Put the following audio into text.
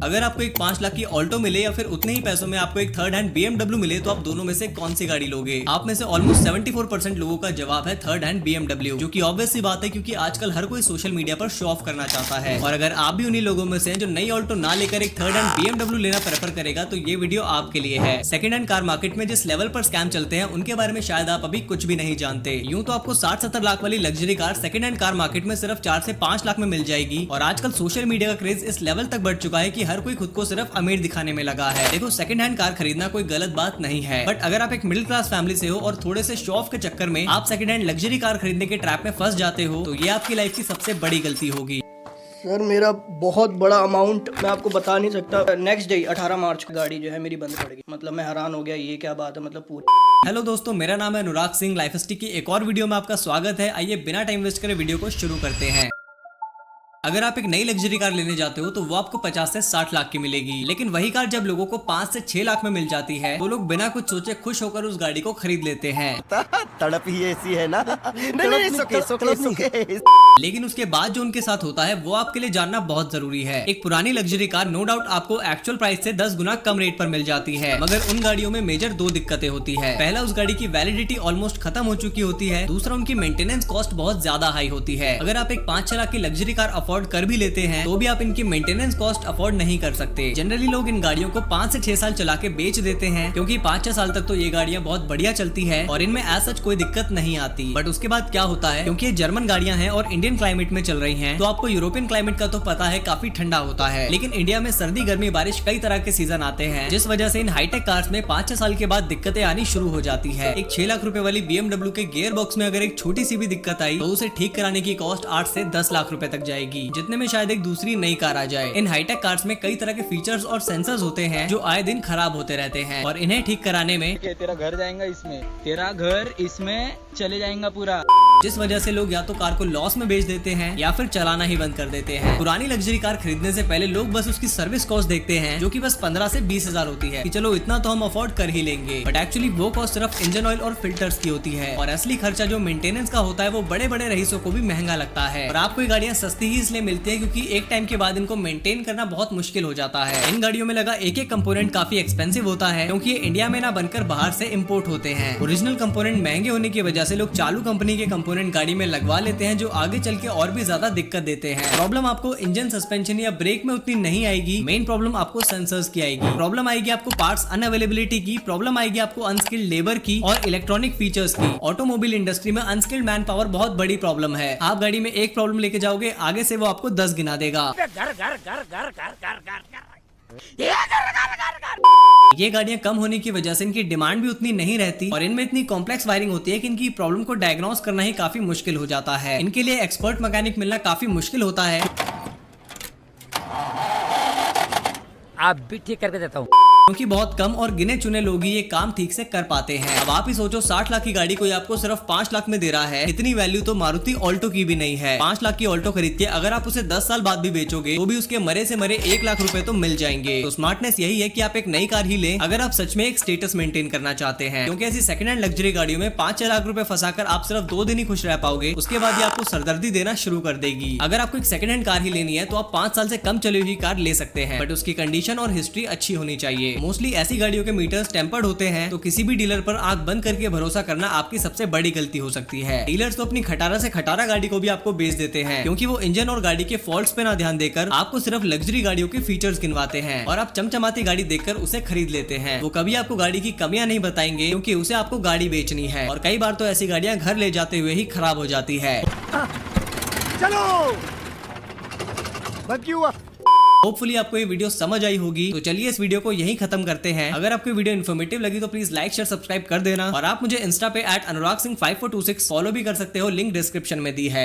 अगर आपको एक 5 लाख की ऑल्टो मिले या फिर उतने ही पैसों में आपको एक थर्ड हैंड BMW मिले तो आप दोनों में से कौन सी गाड़ी लोगे? आप में से ऑलमोस्ट 74% लोगों का जवाब है थर्ड हैंड BMW, जो कि ऑब्वियस सी बात है क्योंकि आजकल हर कोई सोशल मीडिया पर शो ऑफ करना चाहता है। और अगर आप भी उन्हीं लोगों में से हैं जो नई ऑल्टो ना लेकर एक थर्ड हैंड BMW लेना प्रेफर करेगा तो ये वीडियो आपके लिए है। सेकंड हैंड कार मार्केट में जिस लेवल पर स्कैम चलते हैं उनके बारे में शायद आप अभी कुछ भी नहीं जानते। यूं तो आपको 60-70 लाख वाली luxury car second hand car market में सिर्फ 4 से 5 लाख में मिल जाएगी। और आजकल सोशल मीडिया का क्रेज इस लेवल तक बढ़ चुका है कि हर कोई खुद को सिर्फ अमीर दिखाने में लगा है। देखो, सेकंड हैंड कार खरीदना कोई गलत बात नहीं है, बट अगर आप एक मिडिल क्लास फैमिली से हो और थोड़े से शो ऑफ के चक्कर में आप सेकंड हैंड लग्जरी कार खरीदने के ट्रैप में फंस जाते हो तो ये आपकी लाइफ की सबसे बड़ी गलती होगी। सर मेरा बहुत बड़ा अमाउंट मैं आपको बता नहीं सकता। नेक्स्ट डे 18 मार्च को गाड़ी जो है मेरी बंद पड़ गई। मतलब मैं हैरान हो गया, ये क्या बात है, मतलब पूरी। हेलो दोस्तों, मेरा नाम है अनुराग सिंह। लाइफस्टिक की एक और वीडियो में आपका स्वागत है। आइए बिना टाइम वेस्ट करे वीडियो को शुरू करते हैं। अगर आप एक नई लग्जरी कार लेने जाते हो तो वो आपको 50 से 60 लाख की मिलेगी, लेकिन वही कार जब लोगों को 5 से 6 लाख में मिल जाती है तो लोग बिना कुछ सोचे खुश होकर उस गाड़ी को खरीद लेते हैं। तड़प ही ऐसी है ना। लेकिन उसके बाद जो उनके साथ होता है वो आपके लिए जानना बहुत जरूरी है। एक पुरानी लग्जरी कार नो डाउट आपको एक्चुअल प्राइस से 10 गुना कम रेट पर मिल जाती है, मगर उन गाड़ियों में मेजर 2 दिक्कतें होती है। पहला, उस गाड़ी की वैलिडिटी ऑलमोस्ट खत्म हो चुकी होती है। दूसरा, उनकी मेंटेनेंस कॉस्ट बहुत ज्यादा हाई होती है। अगर आप एक 5-6 लाख की लग्जरी कार अफोर्ड कर भी लेते हैं तो भी आप इनकी मेंटेनेंस कॉस्ट अफोर्ड नहीं कर सकते। जनरली लोग इन गाड़ियों को 5 से 6 साल चला के बेच देते हैं, क्योंकि 5-6 साल तक तो ये गाड़ियां बहुत बढ़िया चलती है और इनमें एज सच कोई दिक्कत नहीं आती। बट उसके बाद क्या होता है, क्योंकि ये जर्मन गाड़ियां हैं और इंडियन क्लाइमेट में चल रही हैं, तो आपको यूरोपियन क्लाइमेट का तो पता है काफी ठंडा होता है, लेकिन इंडिया में सर्दी, गर्मी, बारिश कई तरह के सीजन आते हैं, जिस वजह से इन हाईटेक कार्स में 5-6 साल के बाद दिक्कतें आनी शुरू हो जाती है। एक 6 लाख रुपए वाली BMW के गियर बॉक्स में अगर एक छोटी सी भी दिक्कत आई तो उसे ठीक कराने की कॉस्ट 8 से 10 लाख रुपए तक जाएगी, जितने में शायद एक दूसरी नई कार आ जाए। इन हाईटेक कार्स में कई तरह के फीचर्स और सेंसर्स होते हैं जो आए दिन खराब होते रहते हैं और इन्हें ठीक कराने में तेरा घर जाएगा इसमें, तेरा घर इसमें चले जाएगा पूरा, जिस वजह से लोग या तो कार को लॉस में बेच देते हैं या फिर चलाना ही बंद कर देते हैं। पुरानी लग्जरी कार खरीदने से पहले लोग बस उसकी सर्विस कॉस्ट देखते हैं, जो कि बस 15 से 20 हजार होती है कि चलो इतना तो हम अफोर्ड कर ही लेंगे, बट एक्चुअली वो कॉस्ट सिर्फ इंजन ऑयल और फिल्टर्स की होती है और असली खर्चा जो मेंटेनेंस का होता है वो बड़े बड़े रईसों को भी महंगा लगता है। और आपको ये गाड़ियां सस्ती ही इसलिए मिलती है क्योंकि एक टाइम के बाद इनको मेंटेन करना बहुत मुश्किल हो जाता है। इन गाड़ियों में लगा एक एक कंपोनेंट काफी एक्सपेंसिव होता है, क्योंकि ये इंडिया में ना बनकर बाहर से इम्पोर्ट होते हैं। ओरिजिनल कंपोनेंट महंगे होने की वजह से लोग चालू कंपनी के कंपोनेंट गाड़ी में लगवा लेते हैं, जो आगे चल के और भी ज्यादा दिक्कत देते हैं। प्रॉब्लम आपको इंजन, सस्पेंशन या ब्रेक में उतनी नहीं आएगी, मेन प्रॉब्लम आपको सेंसर्स की आएगी। प्रॉब्लम आएगी आपको पार्ट्स अनअवेलेबिलिटी की, प्रॉब्लम आएगी आपको अनस्किल्ड लेबर की और इलेक्ट्रॉनिक फीचर्स की। ऑटोमोबाइल इंडस्ट्री में अनस्किल्ड मैन पावर बहुत बड़ी प्रॉब्लम है। आप गाड़ी में एक प्रॉब्लम लेके जाओगे, आगे से वो आपको 10 गिना देगा। ये गाड़ियां कम होने की वजह से इनकी डिमांड भी उतनी नहीं रहती और इनमें इतनी कॉम्प्लेक्स वायरिंग होती है कि इनकी प्रॉब्लम को डायग्नोस करना ही काफी मुश्किल हो जाता है। इनके लिए एक्सपर्ट मैकेनिक मिलना काफी मुश्किल होता है। आप भी ठीक करके देता हूँ, क्योंकि बहुत कम और गिने चुने लोग ही ये काम ठीक से कर पाते हैं। अब आप ही सोचो, 60 लाख की गाड़ी कोई आपको सिर्फ 5 लाख में दे रहा है। इतनी वैल्यू तो मारुति ऑल्टो की भी नहीं है। 5 लाख की ऑल्टो खरीद के अगर आप उसे 10 साल बाद भी बेचोगे तो भी उसके मरे से मरे 1 लाख रुपए तो मिल जाएंगे। तो स्मार्टनेस यही है कि आप एक नई कार ही लें अगर आप सच में एक स्टेटस मेंटेन करना चाहते हैं, क्योंकि ऐसी सेकंड हैंड लग्जरी गाड़ियों में 5-6 लाख रुपए फंसाकर आप सिर्फ 2 दिन ही खुश रह पाओगे, उसके बाद ये आपको सरदर्दी देना शुरू कर देगी। अगर आपको एक सेकंड हैंड कार ही लेनी है तो आप 5 साल से कम चली हुई कार ले सकते हैं, बट उसकी कंडीशन और हिस्ट्री अच्छी होनी चाहिए। मोस्टली ऐसी गाड़ियों के मीटर्स टेम्पर्ड होते हैं, तो किसी भी डीलर पर आंख बंद करके भरोसा करना आपकी सबसे बड़ी गलती हो सकती है। डीलर्स तो अपनी खटारा से खटारा गाड़ी को भी आपको बेच देते हैं, क्योंकि वो इंजन और गाड़ी के फॉल्ट्स पे ना ध्यान देकर आपको सिर्फ लग्जरी गाड़ियों के फीचर्स गिनवाते हैं और आप चमचमाती गाड़ी देखकर उसे खरीद लेते हैं। वो कभी आपको गाड़ी की कमियां नहीं बताएंगे, क्योंकि उसे आपको गाड़ी बेचनी है और कई बार तो ऐसी गाड़ियां घर ले जाते हुए ही खराब हो जाती है। चलो होपफुली आपको ये वीडियो समझ आई होगी। तो चलिए इस वीडियो को यहीं खत्म करते हैं। अगर आपको वीडियो इन्फॉर्मेटिव लगी तो प्लीज लाइक, शेयर, सब्सक्राइब कर देना और आप मुझे इंस्टा पे @अनुराग सिंह 5426 फॉलो भी कर सकते हो, लिंक डिस्क्रिप्शन में दी है।